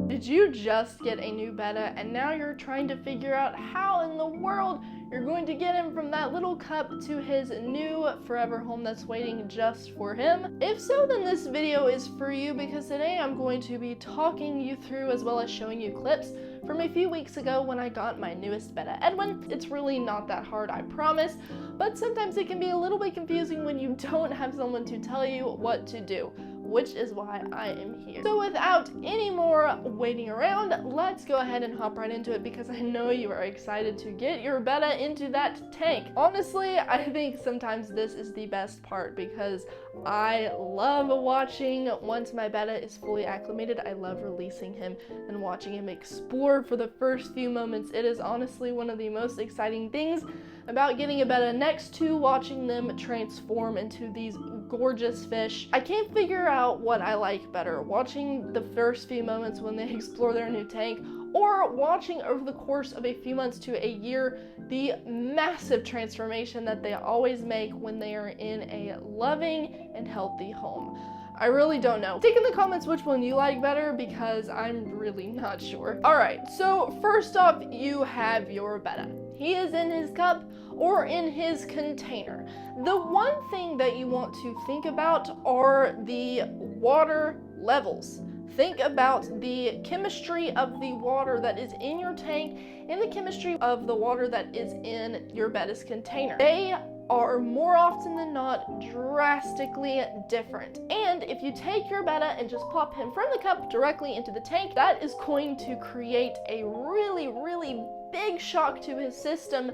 Did you just get a new Betta and now you're trying to figure out how in the world you're going to get him from that little cup to his new forever home that's waiting just for him? If so, then this video is for you, because today I'm going to be talking you through as well as showing you clips from a few weeks ago when I got my newest Betta Edwin. It's really not that hard, I promise, but sometimes it can be a little bit confusing when you don't have someone to tell you what to do, which is why I am here. So without any more waiting around, let's go ahead and hop right into it, because I know you are excited to get your Betta into that tank. Honestly, I think sometimes this is the best part, because I love watching once my Betta is fully acclimated. I love releasing him and watching him explore for the first few moments. It is honestly one of the most exciting things about getting a Betta, next to watching them transform into these gorgeous fish. I can't figure out what I like better, watching the first few moments when they explore their new tank, or watching over the course of a few months to a year the massive transformation that they always make when they are in a loving and healthy home. I really don't know. Stick in the comments which one you like better, because I'm really not sure. Alright, so first off, you have your Betta. He is in his cup or in his container. The one thing that you want to think about are the water levels. Think about the chemistry of the water that is in your tank and the chemistry of the water that is in your Betta's container. They are more often than not drastically different. And if you take your Betta and just plop him from the cup directly into the tank, that is going to create a really big shock to his system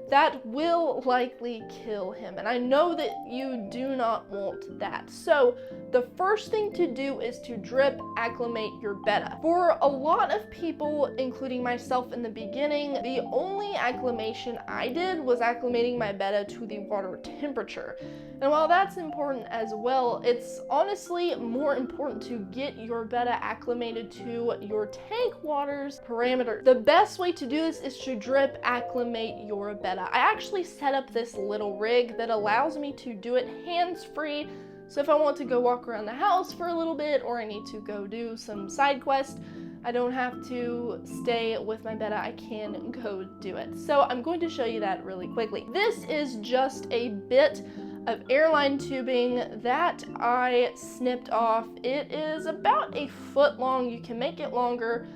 that will likely kill him. And I know that you do not want that. So the first thing to do is to drip acclimate your Betta. For a lot of people, including myself in the beginning, the only acclimation I did was acclimating my Betta to the water temperature. And while that's important as well, it's honestly more important to get your Betta acclimated to your tank water's parameter. The best way to do this is to drip acclimate your Betta. I actually set up this little rig that allows me to do it hands-free. So if I want to go walk around the house for a little bit, or I need to go do some side quest, I don't have to stay with my Betta, I can go do it. So I'm going to show you that really quickly. This is just a bit of airline tubing that I snipped off. It is about a foot long. You can make it longer.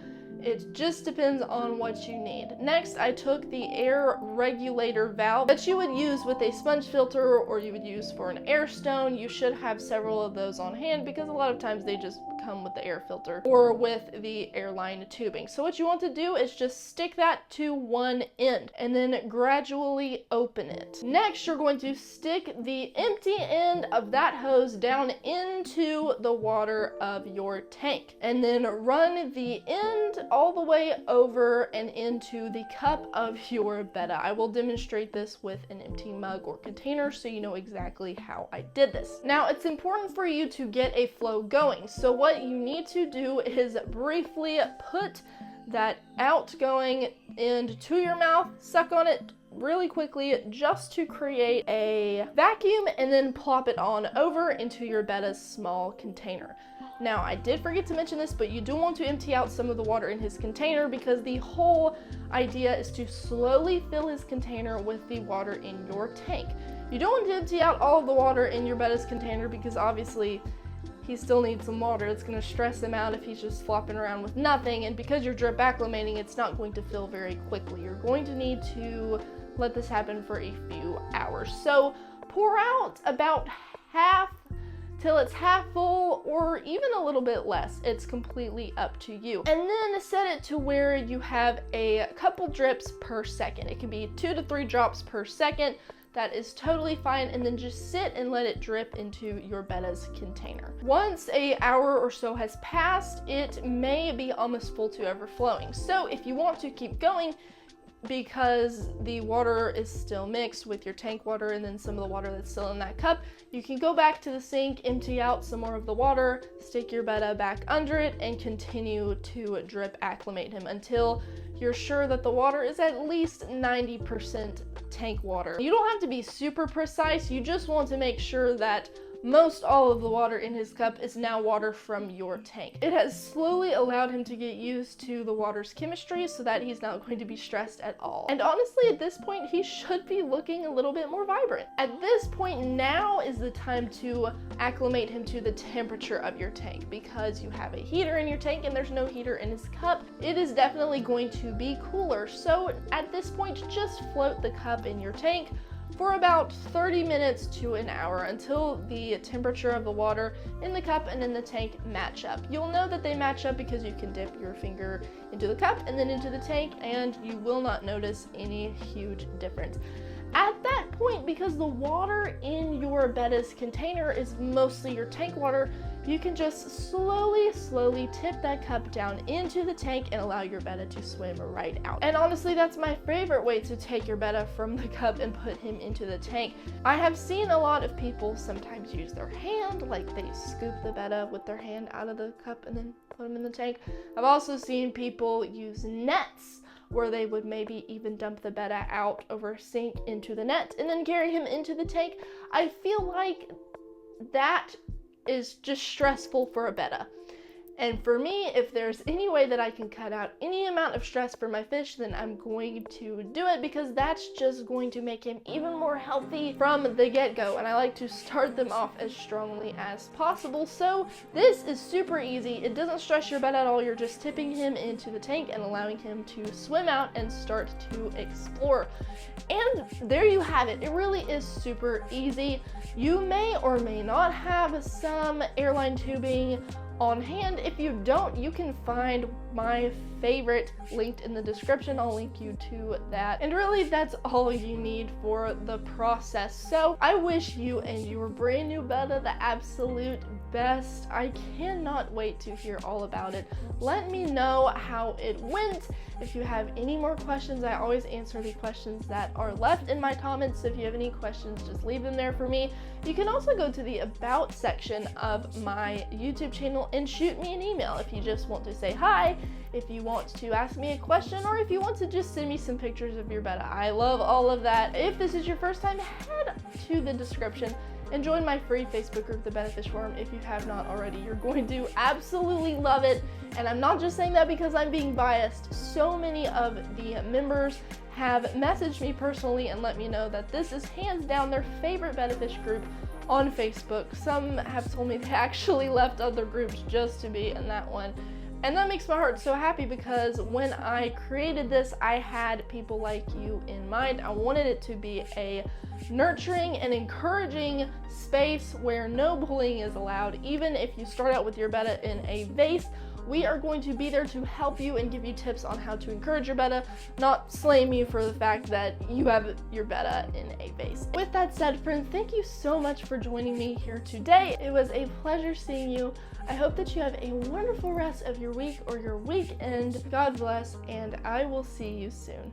It just depends on what you need. Next, I took the air regulator valve that you would use with a sponge filter, or you would use for an air stone. You should have several of those on hand, because a lot of times they just come with the air filter or with the airline tubing. So what you want to do is just stick that to one end and then gradually open it. Next, you're going to stick the empty end of that hose down into the water of your tank, and then run the end all the way over and into the cup of your Betta. I will demonstrate this with an empty mug or container so you know exactly how I did this. Now, it's important for you to get a flow going. So what you need to do is briefly put that outgoing end to your mouth, suck on it really quickly just to create a vacuum, and then plop it on over into your Betta's small container. Now, I did forget to mention this, but you do want to empty out some of the water in his container, because the whole idea is to slowly fill his container with the water in your tank. You don't want to empty out all of the water in your Betta's container, because obviously he still needs some water. It's going to stress him out if he's just flopping around with nothing, and because you're drip acclimating, it's not going to fill very quickly. You're going to need to let this happen for a few hours. So pour out about half till it's half full, or even a little bit less. It's completely up to you. And then set it to where you have a couple drips per second. It can be 2 to 3 drops per second. That is totally fine, and then just sit and let it drip into your Betta's container. Once an hour or so has passed, it may be almost full to overflowing. So if you want to keep going, because the water is still mixed with your tank water and then some of the water that's still in that cup, you can go back to the sink, empty out some more of the water, stick your Betta back under it, and continue to drip acclimate him until you're sure that the water is at least 90% tank water. You don't have to be super precise, you just want to make sure that most all of the water in his cup is now water from your tank. It has slowly allowed him to get used to the water's chemistry so that he's not going to be stressed at all. And honestly, at this point, he should be looking a little bit more vibrant. At this point, now is the time to acclimate him to the temperature of your tank, because you have a heater in your tank and there's no heater in his cup. It is definitely going to be cooler. So at this point, just float the cup in your tank for about 30 minutes to an hour until the temperature of the water in the cup and in the tank match up. You'll know that they match up because you can dip your finger into the cup and then into the tank, and you will not notice any huge difference. At that point, because the water in your Betta's container is mostly your tank water, you can just slowly tip that cup down into the tank and allow your Betta to swim right out. And honestly, that's my favorite way to take your Betta from the cup and put him into the tank. I have seen a lot of people sometimes use their hand, like they scoop the Betta with their hand out of the cup and then put him in the tank. I've also seen people use nets, where they would maybe even dump the Betta out over a sink into the net and then carry him into the tank. I feel like that is just stressful for a Betta. And for me, if there's any way that I can cut out any amount of stress for my fish, then I'm going to do it, because that's just going to make him even more healthy from the get-go. And I like to start them off as strongly as possible. So this is super easy. It doesn't stress your Betta at all. You're just tipping him into the tank and allowing him to swim out and start to explore. And there you have it. It really is super easy. You may or may not have some airline tubing on hand. If you don't, you can find my favorite linked in the description. I'll link you to that. And really, that's all you need for the process. So I wish you and your brand new Betta the absolute best. I cannot wait to hear all about it. Let me know how it went. If you have any more questions, I always answer the questions that are left in my comments. So if you have any questions, just leave them there for me. You can also go to the About section of my YouTube channel and shoot me an email if you just want to say hi, if you want to ask me a question, or if you want to just send me some pictures of your Betta. I love all of that. If this is your first time, head to the description and join my free Facebook group, The Betta Fish Forum, if you have not already. You're going to absolutely love it. And I'm not just saying that because I'm being biased. So many of the members have messaged me personally and let me know that this is hands down their favorite Betta Fish group on Facebook. Some have told me they actually left other groups just to be in that one. And that makes my heart so happy, because when I created this, I had people like you in mind. I wanted it to be a nurturing and encouraging space where no bullying is allowed. Even if you start out with your Betta in a vase, we are going to be there to help you and give you tips on how to encourage your Betta, not slame you for the fact that you have your Betta in a vase. With that said, friends, thank you so much for joining me here today. It was a pleasure seeing you. I hope that you have a wonderful rest of your week or your weekend. God bless, and I will see you soon.